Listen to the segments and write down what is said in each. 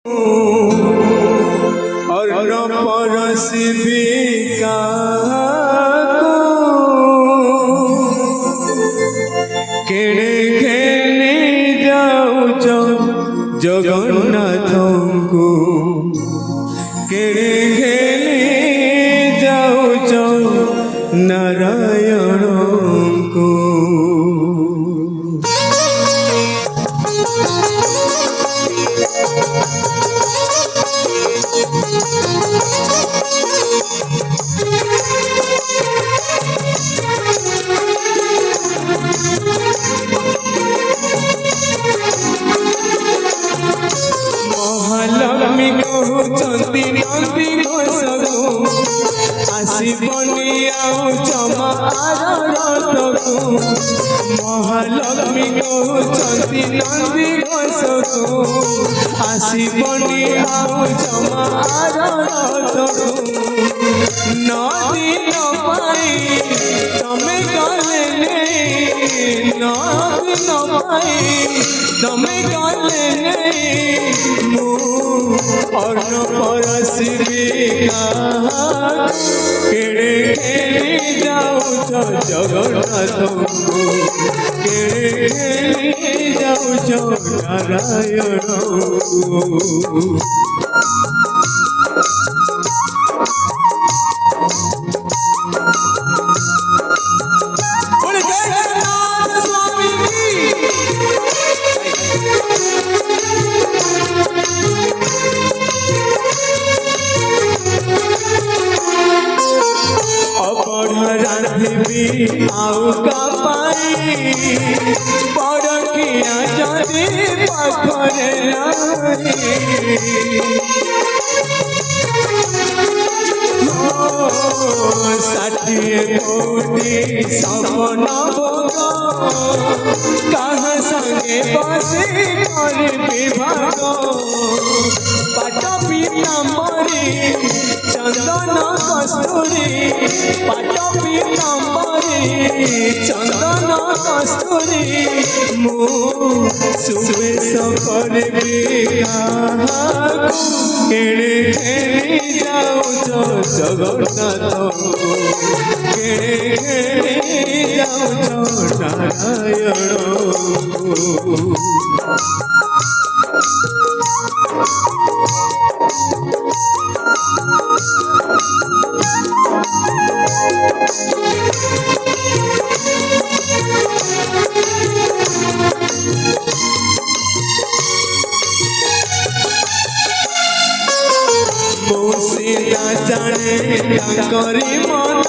और न परसी भी केड़े खेले जाऊच जगन्नाथ को केड़े खेले जाऊच नारायण को महालक्ष्मी कहते नंदी घोषको आसबनी आमा आरतको महालक्ष्मी कहते नंदी घोषको आसबनी आमा आरतको नदी नपाई तमे गले नदी नपाई तमे गले और न परसी केड़े खेली जाऊच जगन्नाथ को केड़े खेली जाऊच नारायण आउ का पाई पड़किया जदि पाखरे षाठिए कोटी सपन भोग कहाँ संगे बसी कर विभाग पाट पीताम्बरी चंदन कस्तूरी पाट पीताम्बरी चंदन कस्तूरी सुवेश करबी केड़े खेली जाऊच जगन्नाथ केड़े खेली जाऊच नारायण मुसीना जाने करी मन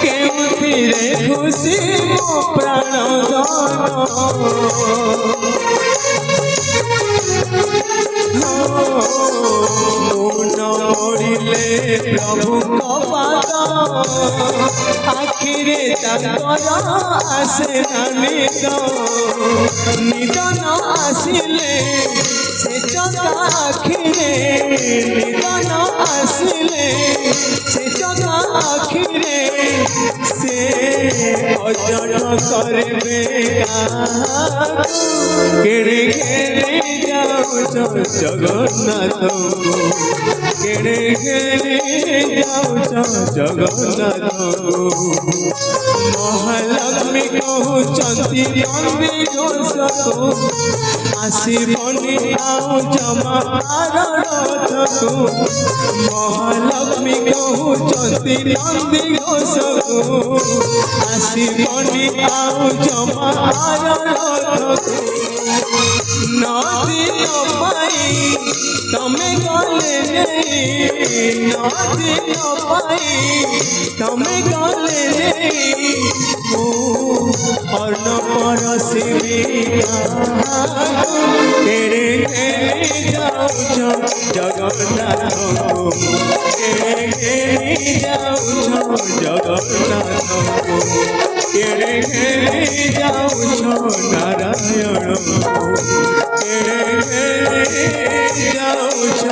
केउथिरे खुशी मो प्राण मुन मोड़िले प्रभु पाद आखिरे आसे निद निद न आसिले से आखिरे निद न आसिले से आखिरे से अजन करबे केड़े खेली जाऊच जगन्नाथ केड़े खेली जाऊच जगन्नाथ महालक्ष्मी कहते नंदी घोषको आसबनी आउच महारथको महालक्ष्मी कहते नंदी घोषको आसबनी आउच महारथको नदी नपाई तमे गले नदी नपाई तमे गले और न परसी केड़े खेली जाऊच जगन्नाथ को केड़े खेली जाऊच जगन्नाथ को केड़े खेली जाऊच नारायण केड़े खेली जाऊच